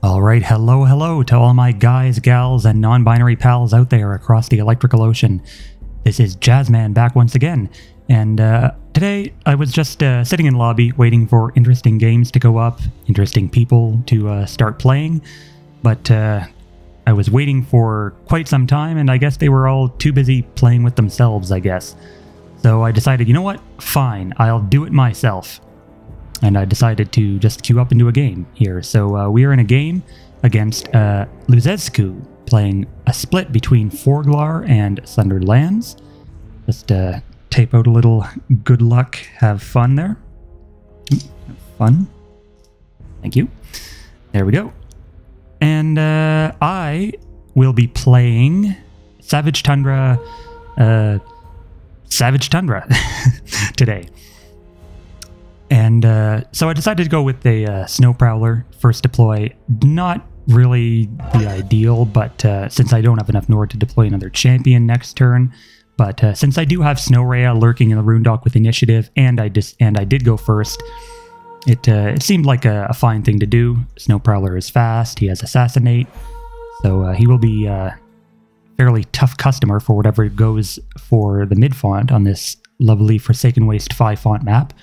Alright, hello to all my guys, gals, and non-binary pals out there across the electrical ocean. This is JazzMan back once again, and today I was just sitting in lobby waiting for interesting games to go up, interesting people to start playing, but I was waiting for quite some time, and I guess they were all too busy playing with themselves, I guess. So I decided, you know what? Fine, I'll do it myself. And I decided to just queue up into a game here. So we are in a game against Luzecu, playing a split between Forglar and Sundered Lands. Just tape out a little good luck, have fun there. Have fun. Thank you. There we go. And I will be playing Savage Tundra today. And so I decided to go with a Snow Prowler first deploy. Not really the ideal, but since I don't have enough Nord to deploy another champion next turn, but since I do have Snow Rhea lurking in the Rune Dock with initiative, and I did go first, it seemed like a fine thing to do. Snow Prowler is fast, he has Assassinate, so he will be a fairly tough customer for whatever goes for the mid font on this lovely Forsaken Waste 5 font map.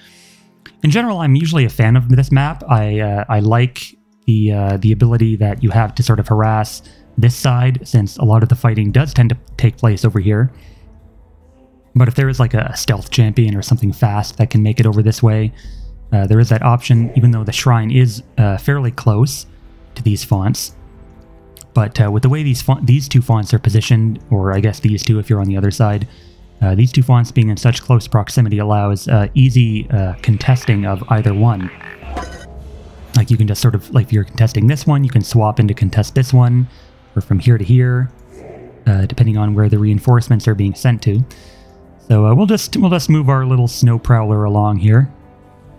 In general, I'm usually a fan of this map. I like the ability that you have to sort of harass this side, since a lot of the fighting does tend to take place over here. But if there is like a stealth champion or something fast that can make it over this way, there is that option, even though the shrine is fairly close to these fonts. But with the way these two fonts are positioned, or I guess these two if you're on the other side, these two fonts being in such close proximity allows easy contesting of either one. Like you can just sort of, like if you're contesting this one, you can swap in to contest this one, or from here to here, depending on where the reinforcements are being sent to. So we'll just move our little Snow Prowler along here.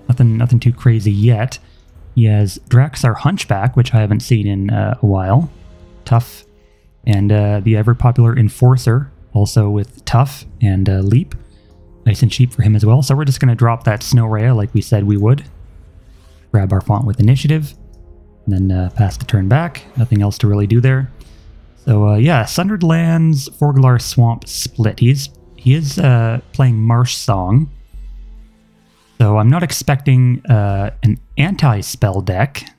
Nothing too crazy yet. He has Draxar Hunchback, which I haven't seen in a while. Tough. And the ever popular Enforcer, also with Tough and Leap. Nice and cheap for him as well. So we're just going to drop that Snow Rhea like we said we would. Grab our font with initiative. And then pass the turn back. Nothing else to really do there. So yeah, Sundered Lands, Forglar Swamp split. He is playing Marsh Song. So I'm not expecting an anti-spell deck at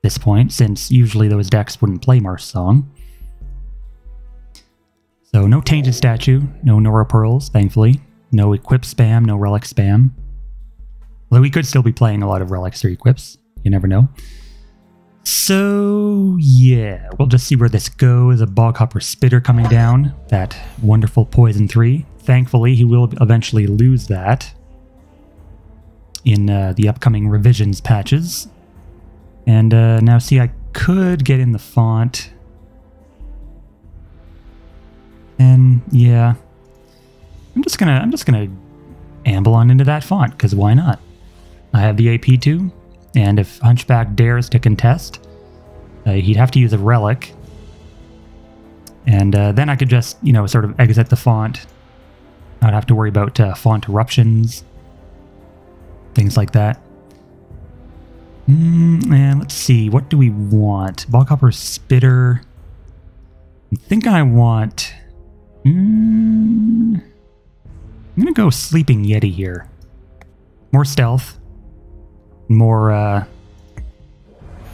this point, since usually those decks wouldn't play Marsh Song. So no Tainted Statue, no Nora Pearls, thankfully. No Equip spam, no Relic spam. Although we could still be playing a lot of Relics or Equips, you never know. So yeah, we'll just see where this goes. A Boghopper Spitter coming down, that wonderful Poison 3. Thankfully, he will eventually lose that in the upcoming revisions patches. And now see, I could get in the font. And yeah, I'm just gonna amble on into that font, because why not? I have the AP too, and if Hunchback dares to contest, he'd have to use a Relic, and then I could just, you know, sort of exit the font. I'd have to worry about font eruptions, things like that. And let's see, what do we want? Boghopper Spitter. I'm thinking I want... I'm gonna go Sleeping Yeti here. More stealth. More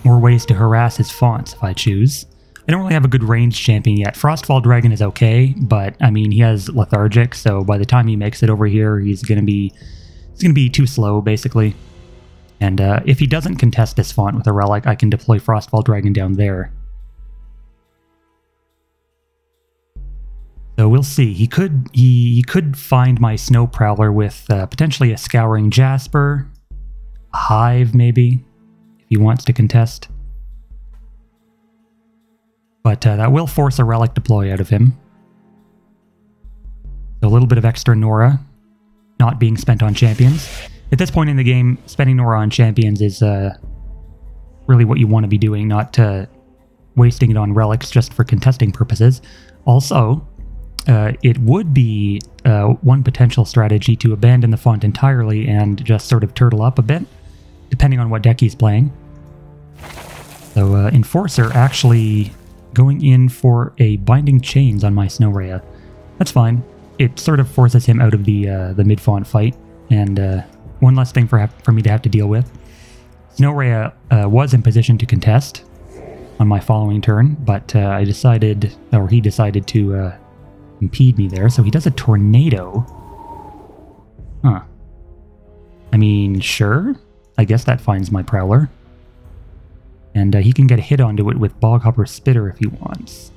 ways to harass his fonts if I choose. I don't really have a good range champion yet. Frostfall Dragon is okay, but I mean he has Lethargic, so by the time he makes it over here, he's gonna be too slow basically. And if he doesn't contest this font with a Relic, I can deploy Frostfall Dragon down there. So we'll see. He could find my Snow Prowler with potentially a Scouring Jasper, a Hive maybe, if he wants to contest. But that will force a Relic deploy out of him. So a little bit of extra Nora not being spent on champions. At this point in the game, spending Nora on champions is really what you want to be doing, not wasting it on relics just for contesting purposes. Also, it would be one potential strategy to abandon the font entirely and just sort of turtle up a bit, depending on what deck he's playing. So Enforcer actually going in for a Binding Chains on my Snow Rhea. That's fine. It sort of forces him out of the mid-font fight, and one less thing for me to have to deal with. Snow Rhea was in position to contest on my following turn, but I decided, or he decided to impede me there, so he does a Tornado. Huh. I mean, sure. I guess that finds my Prowler. And he can get a hit onto it with Boghopper Spitter if he wants.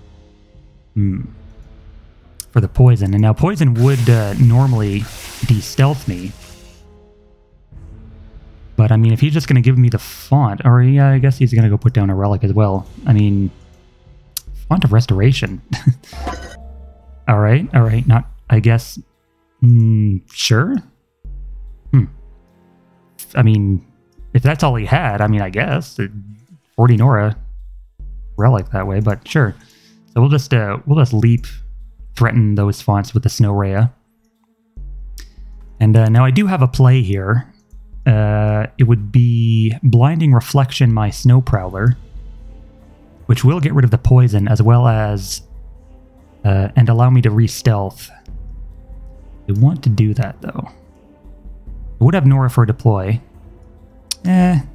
For the poison. And now poison would normally de-stealth me. But I mean, if he's just going to give me the font, or yeah, I guess he's going to go put down a relic as well. I mean, Font of Restoration. Alright, not, I guess, sure? I mean, if that's all he had, I mean, I guess. 40 Nora relic that way, but sure. So we'll just leap, threaten those fonts with the Snow Rhea. And now I do have a play here. It would be Blinding Reflection my Snow Prowler, which will get rid of the poison as well as and allow me to re-stealth. I want to do that though. I would have Nora for a deploy. That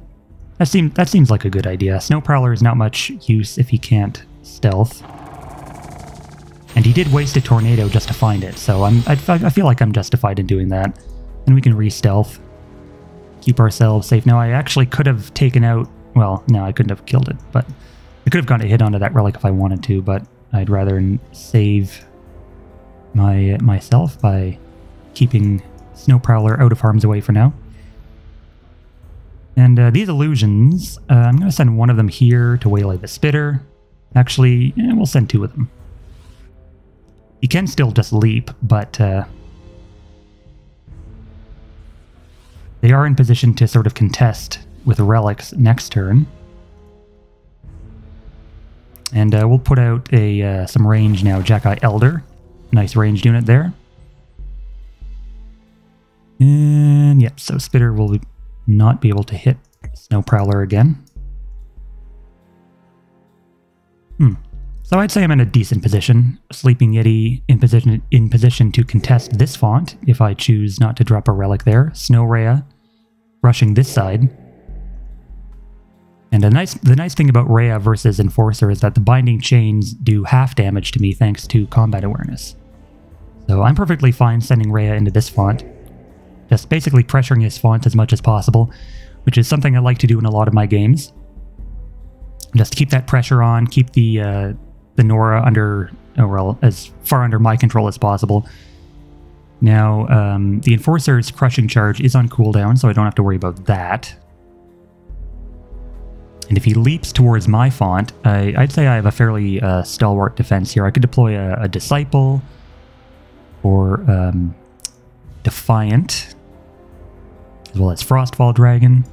seems like a good idea. Snow Prowler is not much use if he can't stealth. And he did waste a Tornado just to find it, so I feel like I'm justified in doing that. And we can re-stealth. Keep ourselves safe. Now, I actually could have taken out... Well, no, I couldn't have killed it, but I could have gotten a hit onto that relic if I wanted to, but I'd rather save myself by keeping Snow Prowler out of harm's way for now. And these illusions, I'm going to send one of them here to waylay the Spitter. Actually, we'll send two of them. He can still just leap, but they are in position to sort of contest with relics next turn. And we'll put out some range now. Jackeye Elder. Nice ranged unit there. And yep, so Spitter will not be able to hit Snow Prowler again. So I'd say I'm in a decent position. Sleeping Yeti in position to contest this font if I choose not to drop a relic there. Snow Rhea rushing this side. And the nice thing about Rhea versus Enforcer is that the Binding Chains do half damage to me thanks to combat awareness. So I'm perfectly fine sending Rhea into this font. Just basically pressuring his font as much as possible, which is something I like to do in a lot of my games. Just keep that pressure on, keep the Nora under, well, as far under my control as possible. Now, the Enforcer's Crushing Charge is on cooldown, so I don't have to worry about that. And if he leaps towards my font, I'd say I have a fairly stalwart defense here. I could deploy a Disciple or Defiant, as well as Frostfall Dragon,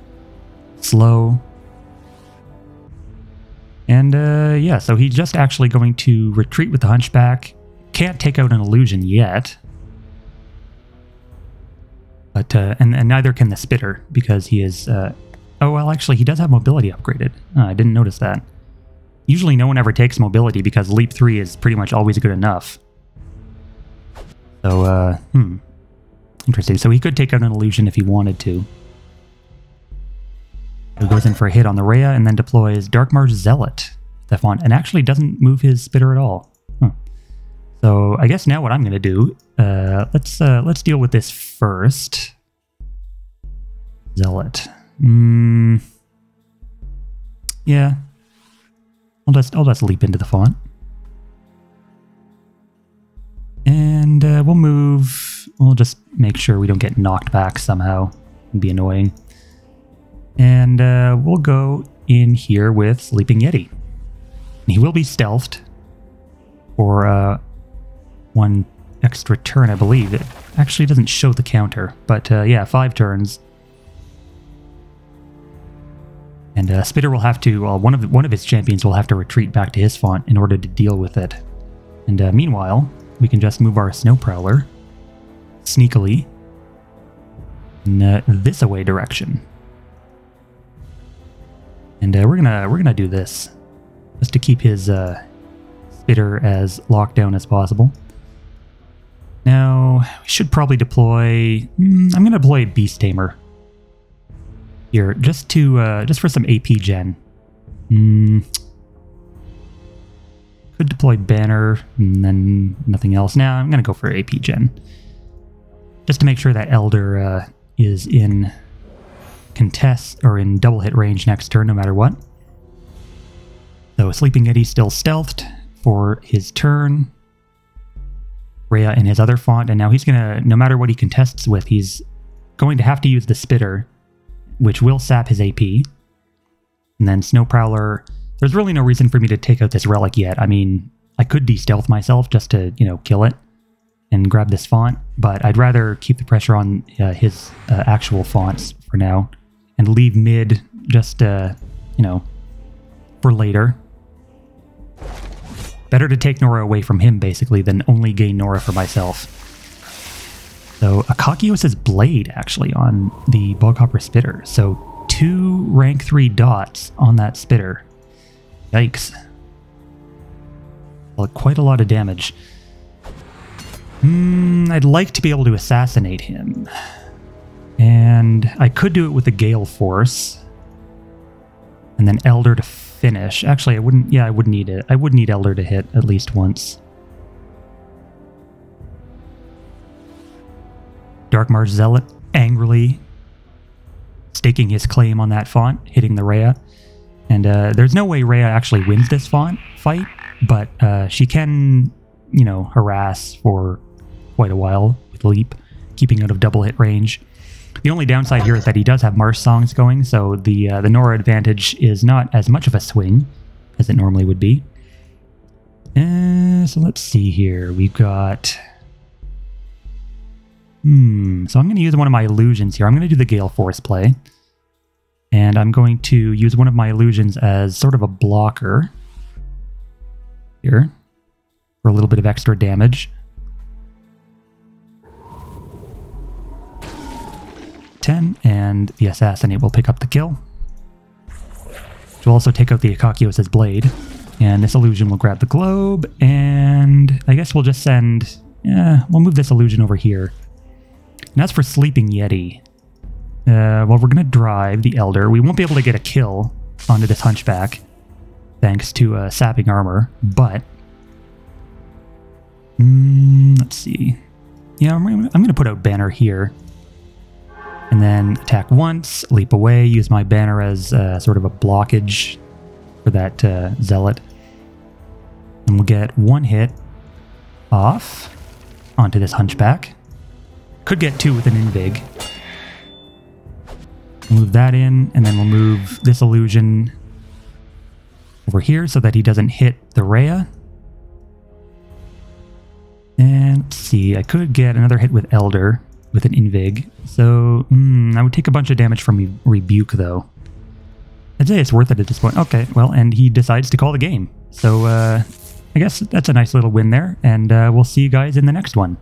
Slow. And yeah, so he's just actually going to retreat with the Hunchback. Can't take out an illusion yet. But, and neither can the Spitter, because he is... oh, well, actually, he does have mobility upgraded. I didn't notice that. Usually no one ever takes mobility, because Leap 3 is pretty much always good enough. So, interesting. So he could take out an illusion if he wanted to. He goes in for a hit on the Rhea and then deploys Darkmarsh Zealot, the font, and actually doesn't move his Spitter at all. So I guess now what I'm going to do, let's deal with this first. Zealot. Yeah. I'll just leap into the font. And we'll move. We'll just make sure we don't get knocked back somehow. It'd be annoying. And we'll go in here with Sleeping Yeti. And he will be stealthed for one extra turn, I believe. It actually doesn't show the counter, but yeah, 5 turns. And Spitter will have to, well, one of his champions will have to retreat back to his font in order to deal with it. And meanwhile, we can just move our Snow Prowler sneakily in this away direction. And we're gonna do this just to keep his spitter as locked down as possible. Now we should probably deploy. I'm gonna deploy Beast Tamer here just for some AP gen. Could deploy Banner and then nothing else. Now I'm gonna go for AP gen just to make sure that Elder is in contest or in double hit range next turn no matter what. So Sleeping Yeti still stealthed for his turn. Rhea in his other font, and now he's gonna, no matter what he contests with, he's going to have to use the Spitter, which will sap his AP. And then Snow Prowler, there's really no reason for me to take out this relic yet. I mean, I could de-stealth myself just to, you know, kill it and grab this font, but I'd rather keep the pressure on his actual fonts for now and leave mid just, you know, for later. Better to take Nora away from him, basically, than only gain Nora for myself. So, Akakios' Blade, actually, on the Boghopper Spitter. So, 2 rank 3 dots on that Spitter. Yikes. Well, quite a lot of damage. I'd like to be able to assassinate him. And I could do it with a Gale Force. And then Elder to finish. Actually, I wouldn't. Yeah, I would need it. I would need Elder to hit at least once. Dark March Zealot angrily staking his claim on that font, hitting the Rhea. And there's no way Rhea actually wins this font fight, but she can, you know, harass for quite a while with Leap, keeping out of double hit range. The only downside here is that he does have Marsh songs going, so the Nora advantage is not as much of a swing as it normally would be. So let's see here. We've got... So I'm going to use one of my illusions here. I'm going to do the Gale Force play. And I'm going to use one of my illusions as sort of a blocker here for a little bit of extra damage. 10, and the Assassinate will pick up the kill. Which will also take out the Akakios' Blade. And this illusion will grab the globe, and I guess we'll just send... we'll move this illusion over here. And as for Sleeping Yeti, well, we're going to drive the Elder. We won't be able to get a kill onto this Hunchback, thanks to sapping armor, but... let's see. Yeah, I'm going to put out Banner here. And then attack once, leap away, use my Banner as sort of a blockage for that Zealot. And we'll get one hit off onto this Hunchback. Could get 2 with an Invig. Move that in, and then we'll move this illusion over here so that he doesn't hit the Rhea. And let's see, I could get another hit with Elder with an Invig. So, I would take a bunch of damage from Rebuke, though. I'd say it's worth it at this point. Okay, well, and he decides to call the game. So, I guess that's a nice little win there, and we'll see you guys in the next one.